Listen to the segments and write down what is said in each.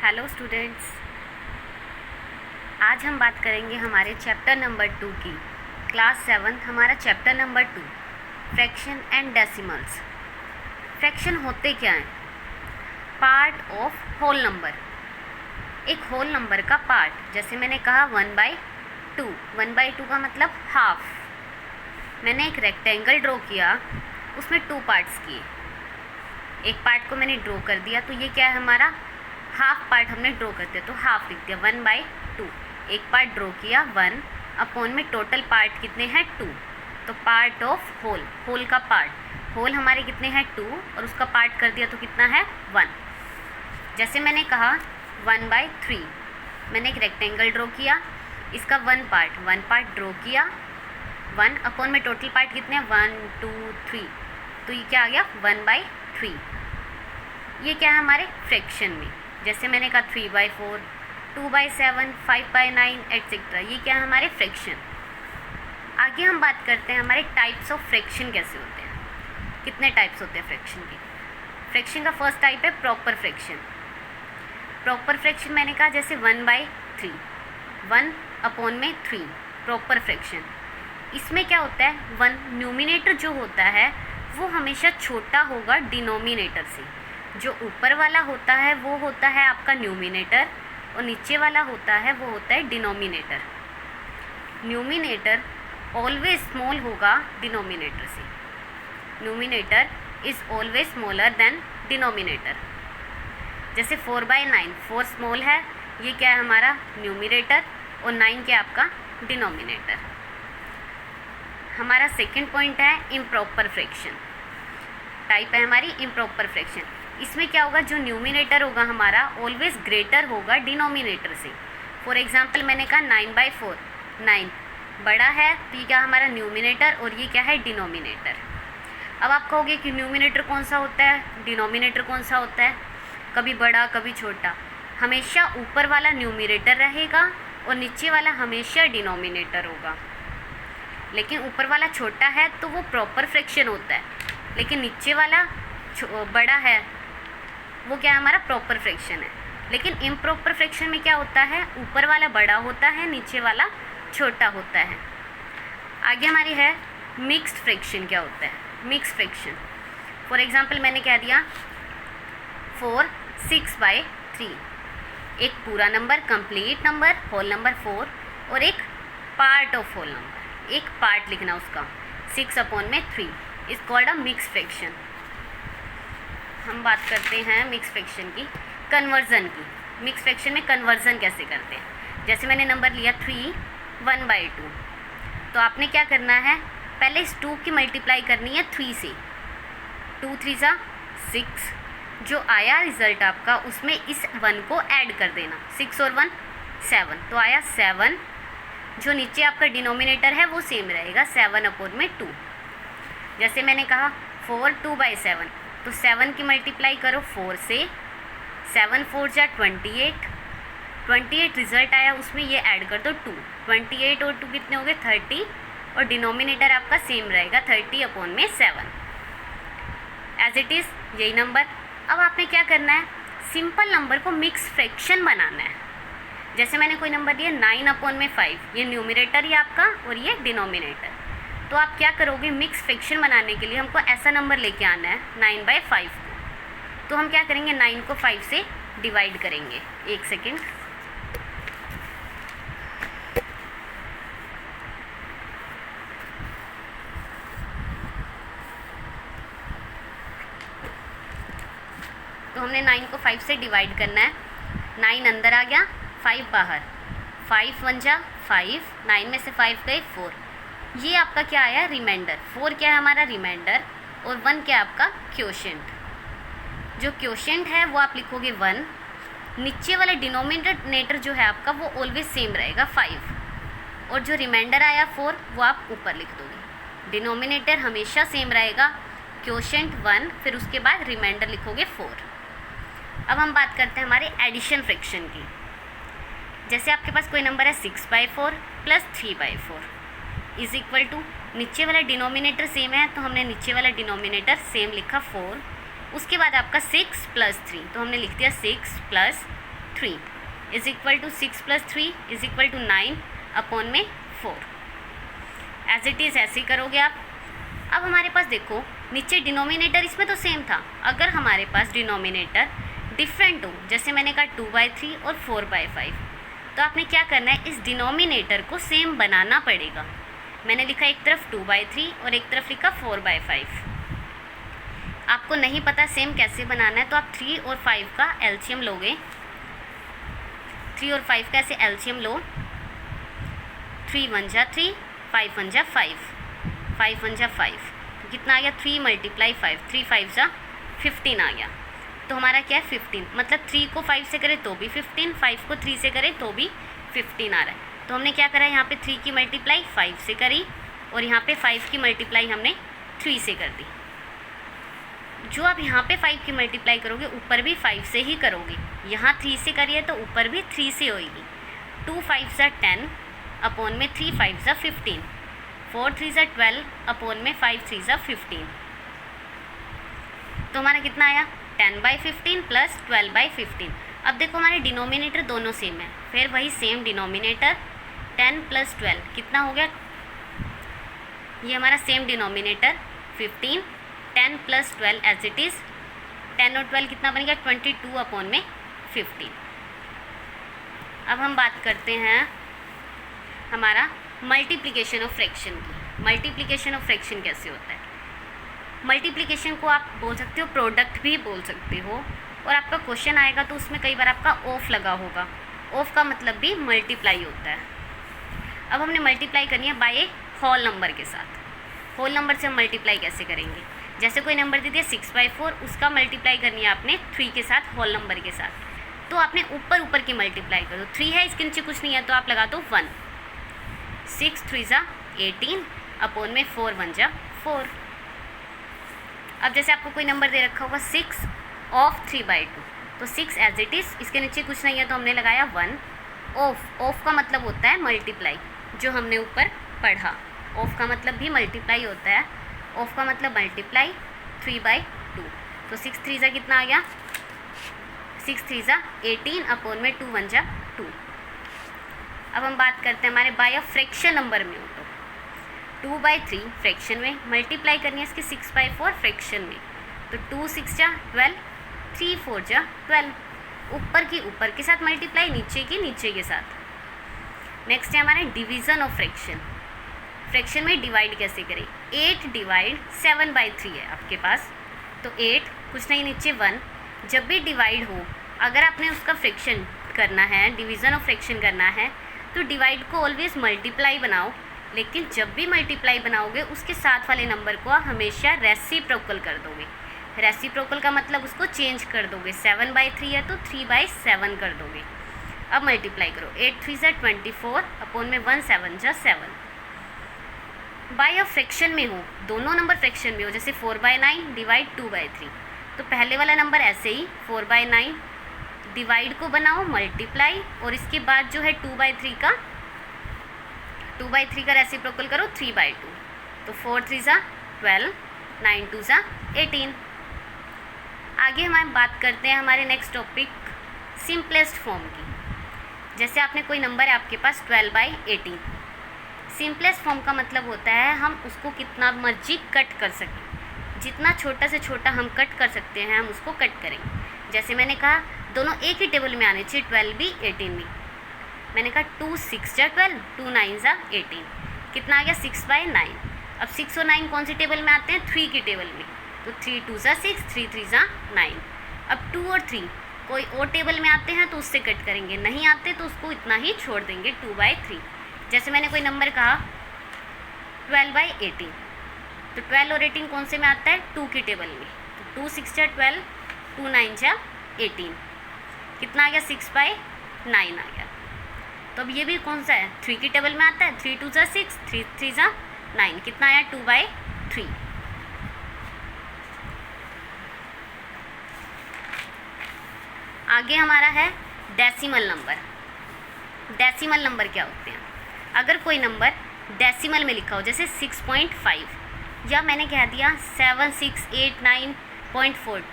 Hello students, आज हम बात करेंगे हमारे चैप्टर नंबर 2 की। क्लास 7 हमारा chapter number 2 fraction and decimals. Fraction होते क्या हैं? Part of whole number. एक होल नंबर का पार्ट, जैसे मैंने कहा 1/2। 1/2 का मतलब हाफ। मैंने एक रेक्टेंगल ड्रॉ किया, उसमें 2 पार्ट्स किए। एक पार्ट को मैंने ड्रॉ कर दिया, तो ये क्या है हमारा हाफ पार्ट हमने ड्रॉ करते तो हाफ लिख दिया 1/2। एक पार्ट ड्रॉ किया 1 अपॉन में टोटल पार्ट कितने हैं 2, तो पार्ट ऑफ होल, होल का पार्ट, होल हमारे कितने हैं 2 और उसका पार्ट कर दिया तो कितना है 1। जैसे मैंने कहा 1/3, मैंने एक रेक्टेंगल ड्रॉ किया, इसका 1 पार्ट ड्रॉ किया 1 अपॉन में टोटल पार्ट कितने हैं 1 2 3, तो ये क्या आ गया 1/3। ये क्या है हमारे फ्रैक्शन में, जैसे मैंने कहा 3/4, 2/7, 5/9 एट्सेट्रा। ये क्या है हमारे फ्रैक्शन। आगे हम बात करते हैं हमारे टाइप्स ऑफ फ्रैक्शन कैसे होते हैं, कितने टाइप्स होते हैं फ्रैक्शन के। फ्रैक्शन का फर्स्ट टाइप है प्रॉपर फ्रैक्शन। प्रॉपर फ्रैक्शन मैंने कहा जैसे 1/3, 1 अपॉन में 3, प्रॉपर फ्रैक्शन। इसमें क्या होता है 1 न्यूमिनेटर जो होता है वो हमेशा छोटा होगा डिनोमिनेटर से। जो ऊपर वाला होता है वो होता है आपका न्यूमिनेटर और नीचे वाला होता है वो होता है डिनोमिनेटर। न्यूमिनेटर ऑलवेज स्मॉल होगा डिनोमिनेटर से। Numerator is always smaller than denominator. जैसे 4/9, 4 स्मॉल है, ये क्या है हमारा न्यूमिनेटर और 9 क्या आपका डिनोमिनेटर। हमारा सेकंड पॉइंट है इम्प्रॉपर फ्रैक्शन। टाइप है हमारी इम्प्रॉपर फ्रैक्शन। इसमें क्या होगा, जो न्यूमिनेटर होगा हमारा ऑलवेज ग्रेटर होगा डिनोमिनेटर से। फॉर एग्जांपल मैंने कहा 9/4, 9 बड़ा है तो ये क्या हमारा न्यूमिनेटर और ये क्या है डिनोमिनेटर। अब आप कहोगे कि न्यूमिनेटर कौन सा होता है, डिनोमिनेटर कौन सा होता है, कभी बड़ा कभी छोटा। हमेशा ऊपर वाला न्यूमिनेटर रहेगा और नीचे वाला हमेशा डिनोमिनेटर होगा। लेकिन ऊपर वाला छोटा है तो वो प्रॉपर फ्रैक्शन होता है, लेकिन नीचे वाला बड़ा है वो क्या हमारा प्रॉपर फ्रैक्शन है। लेकिन इम्प्रॉपर फ्रैक्शन में क्या होता है, ऊपर वाला बड़ा होता है, नीचे वाला छोटा होता है। आगे हमारी है मिक्स्ड फ्रैक्शन। क्या होता है मिक्स्ड फ्रैक्शन। फॉर एग्जांपल मैंने कह दिया 4 6/3, एक पूरा नंबर, कंप्लीट नंबर, होल नंबर 4 और एक पार्ट ऑफ होल नंबर, एक पार्ट लिखना उसका 6 अपॉन में 3 is called a mixed fraction. हम बात करते हैं मिक्स फ्रैक्शन की, कन्वर्जन की। मिक्स फ्रैक्शन में कन्वर्जन कैसे करते हैं। जैसे मैंने नंबर लिया 3 1/2, तो आपने क्या करना है, पहले इस 2 की मल्टीप्लाई करनी है 3 से। 2 3 सा 6, जो आया रिजल्ट आपका उसमें इस 1 को ऐड कर देना, 6 और 1 7, तो आया 7। जो नीचे आपका डिनोमिनेटर है वो सेम रहेगा 7 अपॉन में 2। जैसे मैंने कहा 4 2/7, तो 7 की मल्टीप्लाई करो 4 से, 7 4 जा 28, 28 रिजल्ट आया उसमें ये ऐड कर दो 2, 28 और 2 कितने हो गए 30, और डिनोमिनेटर आपका सेम रहेगा 30 अपॉन में 7 एज इट इज़, यही नंबर। अब आपने क्या करना है, सिंपल नंबर को मिक्स फ्रैक्शन बनाना है। जैसे मैंने कोई नंबर दिया 9 अपॉन में 5, ये न्यूमिनेटर ही आपका और ये डिनोमिनेटर। तो आप क्या करोगे, मिक्स फ्रैक्शन बनाने के लिए हमको ऐसा नंबर लेके आना है 9/5 को। तो हम क्या करेंगे, 9 को 5 से डिवाइड करेंगे। एक सेकेंड, तो हमने 9 को 5 से डिवाइड करना है। 9 अंदर आ गया, 5 बाहर, 5 1 जा 5, 9 में से 5 गए 4। ये आपका क्या आया रिमाइंडर। 4 क्या है हमारा रिमाइंडर और 1 क्या है आपका क्वोशिएंट। जो क्वोशिएंट है वो आप लिखोगे 1, नीचे वाला डिनोमिनेटर जो है आपका वो ऑलवेज सेम रहेगा 5, और जो रिमाइंडर आया 4 वो आप ऊपर लिख दोगे। डिनोमिनेटर हमेशा सेम रहेगा, क्वोशिएंट 1, फिर उसके बाद रिमाइंडर लिखोगे 4। अब हम बात करते हैं हमारे एडिशन फ्रैक्शन की। जैसे आपके पास कोई नंबर है 6/4 प्लस 3/4 इज इक्वल टू, नीचे वाला डिनोमिनेटर सेम है तो हमने नीचे वाला डिनोमिनेटर सेम लिखा 4, उसके बाद आपका 6 + 3, तो हमने लिख दिया 6 + 3 is equal to 6 + 3 is equal to 9 upon में 4। एज इट इज़ ऐसे ही करोगे आप। अब हमारे पास देखो नीचे डिनोमिनेटर इसमें तो सेम था, अगर हमारे पास डिनोमिनेटर डिफरेंट हो, जैसे मैंने कहा 2/3 और 4/5, तो आपने क्या करना है, इस डिनोमिनेटर को सेम बनाना पड़ेगा। मैंने लिखा एक तरफ 2/3 और एक तरफ लिखा 4/5। आपको नहीं पता सेम कैसे बनाना है, तो आप 3 और 5 का एलसीएम लोगे। 3 और 5 का ऐसे एलसीएम लो। 3 × 1 = 3, 5 × 1 = 5, 5 × 1 = 5, कितना आ गया 3 × 5, 3 × 5 = 15 आ गया। तो हमारा क्या है 15, मतलब 3 को 5 से करें तो भी 15, 5 को 3 से करें तो भी 15 आ रहा है। तो हमने क्या करा है, यहाँ पे 3 की मल्टीप्लाई 5 से करी और यहाँ पे 5 की मल्टीप्लाई हमने 3 से कर दी। जो आप यहाँ पे 5 की मल्टीप्लाई करोगे ऊपर भी 5 से ही करोगे। यहाँ 3 से करिए तो ऊपर भी 3 से होगी। 2 × 5 = 10 अपॉन में 3 × 5 = 15, 4 × 3 = 12 अपॉन में 5 × 3 = 15। तो हमारा कितना आया 10/15 + 12/15। अब देखो हमारे डिनोमिनेटर दोनों सेम है, फिर वही सेम डिनोमिनेटर 10 + 12 कितना हो गया, ये हमारा same denominator 15, 10 + 12 as it is, 10 और 12 कितना बन गया 22 अपॉन में 15। अब हम बात करते हैं हमारा मल्टीप्लिकेशन ऑफ फ्रैक्शन की। मल्टीप्लिकेशन ऑफ फ्रैक्शन कैसे होता है, मल्टीप्लिकेशन को आप बोल सकते हो प्रोडक्ट भी बोल सकते हो, और आपका क्वेश्चन आएगा तो उसमें कई बार आपका ऑफ लगा होगा। ऑफ का मतलब भी मल्टीप्लाई होता है। अब हमने मल्टीप्लाई करनी है बाय ए होल नंबर के साथ। होल नंबर से हम मल्टीप्लाई कैसे करेंगे, जैसे कोई नंबर दे दिया 6/4, उसका मल्टीप्लाई करनी है आपने 3 के साथ, होल नंबर के साथ। तो आपने ऊपर ऊपर की मल्टीप्लाई कर दो, 3 है इसके नीचे कुछ नहीं है तो आप लगा दो 1, 6 × 3 = 18 अपॉन में 4 × 1 = 4। अब जैसे आपको कोई नंबर दे रखा होगा 6 ऑफ 3/2, तो 6 एज इट इज़, इसके नीचे कुछ नहीं है तो हमने लगाया 1। ऑफ का मतलब होता है मल्टीप्लाई, जो हमने ऊपर पढ़ा। ऑफ का मतलब भी मल्टीप्लाई होता है। ऑफ का मतलब मल्टीप्लाई 3/2, तो 6 × 3 = कितना आ गया 6 × 3 = 18 अपॉन में 2 × 1 = 2। अब हम बात करते हैं हमारे बाय फ्रैक्शन नंबर में हो तो 2/3 फ्रैक्शन में मल्टीप्लाई करनी है इसकी 6/4 फ्रैक्शन में, तो 2 × 6 = 12, 3 × 4 = 12। ऊपर की ऊपर के साथ मल्टीप्लाई, नीचे की नीचे के साथ। नेक्स्ट है हमारा डिवीज़न ऑफ फ्रैक्शन। फ्रैक्शन में डिवाइड कैसे करें, 8 / 7/3 है आपके पास, तो 8 कुछ नहीं नीचे 1। जब भी डिवाइड हो, अगर आपने उसका फ्रैक्शन करना है, डिवीज़न ऑफ फ्रैक्शन करना है, तो डिवाइड को ऑलवेज मल्टीप्लाई बनाओ, लेकिन जब भी मल्टीप्लाई बनाओगे उसके साथ वाले नंबर को आप हमेशा रेसिप्रोकल कर दोगे। रेसिप्रोकल का मतलब उसको चेंज कर दोगे, 7/3 है तो 3/7 कर दोगे। अब मल्टीप्लाई करो, 8 × 3 = 24 अपॉन में 1 × 7 = 7। बाय अ फ्रैक्शन में हो, दोनों नंबर फ्रैक्शन में हो, जैसे 4/9 डिवाइड 2/3, तो पहले वाला नंबर ऐसे ही 4/9 डिवाइड को बनाओ मल्टीप्लाई, और इसके बाद जो है 2/3 का रेसिप्रोकल करो 3/2, तो 4 × 3 = 12, 9 × 2 = 18। आगे हम बात करते हैं हमारे नेक्स्ट टॉपिक सिंपलेस्ट फॉर्म की। जैसे आपने कोई नंबर है आपके पास 12/18, सिंपलेस्ट फॉर्म का मतलब होता है हम उसको कितना मर्जी कट कर सकें, जितना छोटा से छोटा हम कट कर सकते हैं हम उसको कट करेंगे। जैसे मैंने कहा दोनों एक ही टेबल में आने चाहिए, 12 भी 18 भी। मैंने कहा 2 × 6 = 12, 2 × 9 = 18, कितना आ गया 6/9। अब 6 और 9 कौन सी टेबल में आते हैं, 3 की टेबल में, तो 3 × 2 = 6, 3 × 3 = 9। अब 2 और 3 कोई और टेबल में आते हैं तो उससे कट करेंगे, नहीं आते तो उसको इतना ही छोड़ देंगे 2/3। जैसे मैंने कोई नंबर कहा 12/18, तो 12 और 18 कौन से में आता है, 2 की टेबल में, तो 2 × 6 = 12, 2 × 9 = 18, कितना आ गया 6/9 आ गया। तो अब ये भी कौन सा है, 3 की टेबल में आता है, 3 × 2 = 6, 3 × 3 = 9, कितना आया 2/3। आगे हमारा है डेसिमल नंबर। डेसिमल नंबर क्या होते हैं, अगर कोई नंबर डेसिमल में लिखा हो, जैसे 6.5, या मैंने कह दिया 7689.42,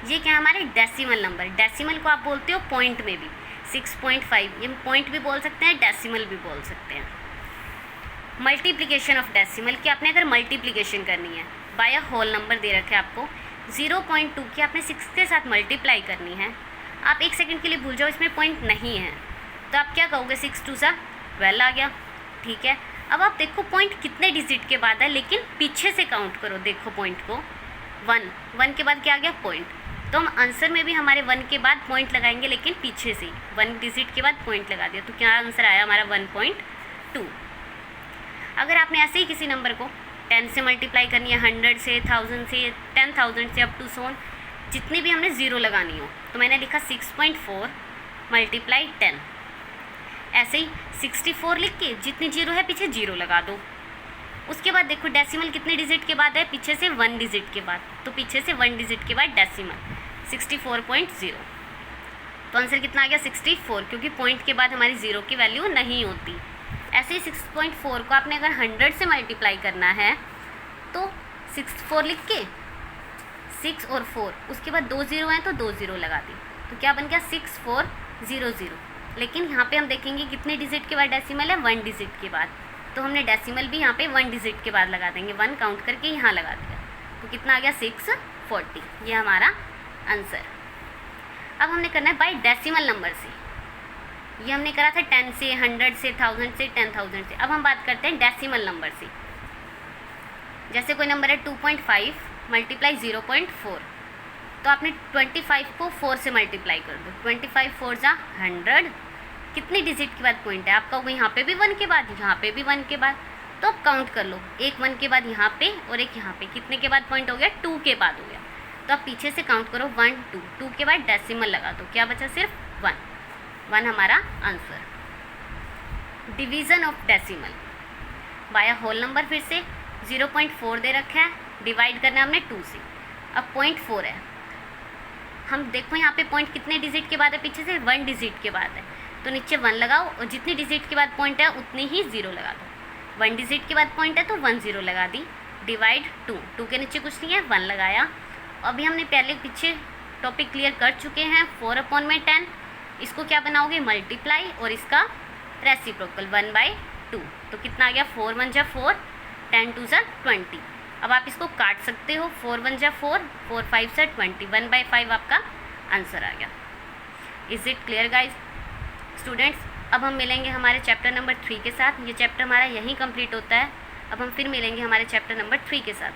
ये क्या है हमारे डेसिमल नंबर। डेसिमल को आप बोलते हो पॉइंट में भी 6.5, ये पॉइंट भी बोल सकते हैं, डेसिमल भी बोल सकते हैं। मल्टीप्लिकेशन ऑफ डेसिमल की आपने अगर मल्टीप्लिकेशन करनी है बाय अ होल नंबर दे रखे आपको 0.2 की आपने 6 के साथ मल्टीप्लाई करनी है। आप एक सेकंड के लिए भूल जाओ इसमें पॉइंट नहीं है, तो आप क्या कहोगे 6 2 सा 12 आ गया, ठीक है। अब आप देखो पॉइंट कितने डिजिट के बाद है, लेकिन पीछे से काउंट करो, देखो पॉइंट को 1 के बाद क्या आ गया पॉइंट, तो हम आंसर में भी हमारे 1 के बाद पॉइंट लगाएंगे, लेकिन पीछे से 1 डिजिट के बाद पॉइंट लगा दिया, तो क्या आंसर आया हमारा 1.2। अगर आपने ऐसे ही किसी नंबर को 10 से मल्टीप्लाई करनी है, 100 से, 1000 से, 10,000 से अप टू सोन, जितनी भी हमने ज़ीरो लगानी हो, तो मैंने लिखा 6.4 मल्टीप्लाई 10। ऐसे ही 64 लिख के जितनी जीरो है पीछे जीरो लगा दो। उसके बाद देखो डेसिमल कितने डिजिट के बाद है, पीछे से 1 डिजिट के बाद, तो पीछे से 1 डिजिट के बाद डेसिमल 64.0, तो आंसर कितना आ गया 64, क्योंकि पॉइंट के बाद हमारी ज़ीरो की वैल्यू नहीं होती। ऐसे ही 6.4 को आपने अगर 100 से मल्टीप्लाई करना है तो 64 लिख के 6 और 4, उसके बाद 2 ज़ीरो हैं तो 2 ज़ीरो लगा दी, तो क्या बन गया 6400। लेकिन यहाँ पे हम देखेंगे कितने डिजिट के बाद डेसिमल है, 1 डिजिट के बाद, तो हमने डेसिमल भी यहाँ पे 1 डिजिट के बाद लगा देंगे, 1 काउंट करके यहाँ लगा दिया, तो कितना आ गया 640, ये हमारा आंसर। अब हमने करना है बाय डेसिमल नंबर से, ये हमने करा था 10 से, 100 से, 1000 से, 10,000 से। अब हम बात करते हैं डेसिमल नंबर से। जैसे कोई नंबर है 2.5 मल्टीप्लाई 0.4, तो आपने 25 को 4 से मल्टीप्लाई कर दो, 25 4 जा 100, कितनी डिजिट के बाद पॉइंट है आपका, वो यहाँ पे भी 1 के बाद, यहाँ पे भी 1 के बाद, तो आप काउंट कर लो, एक 1 के बाद यहाँ पे और एक यहाँ पे, कितने के बाद पॉइंट हो गया 2 के बाद हो गया, तो आप पीछे से काउंट करो 1 2, 2 के बाद डेसिमल लगा दो, क्या बचा सिर्फ 1 हमारा answer. Division of decimal by whole number, फिर से 0.4 दे रखा है, डिवाइड करना है हमने 2 से, अब 0.4 है, हम देखो यहाँ पे पॉइंट कितने डिजिट के बाद है, पीछे से 1 डिजिट के बाद है, तो नीचे 1 लगाओ और जितनी डिजिट के बाद पॉइंट है उतनी ही ज़ीरो लगा दो। 1 डिजिट के बाद पॉइंट है तो 1 ज़ीरो लगा दी, डिवाइड 2 के नीचे कुछ नहीं है 1 लगाया। अभी हमने पहले पीछे टॉपिक क्लियर कर चुके हैं, 4/10, इसको क्या बनाओगे मल्टीप्लाई और इसका रेसिप्रोकल 1/2, तो कितना आ गया 4 1 जा 4, 10 2 जा 20। अब आप इसको काट सकते हो, 4 1 जा 4, 4 5 जा 20, 1/5 आपका आंसर आ गया। Is it clear guys students? अब हम मिलेंगे हमारे चैप्टर नंबर 3 के साथ, ये चैप्टर हमारा यहीं कंप्लीट होता है। अब हम फिर मिलेंगे हमारे चैप्टर नंबर 3 के साथ।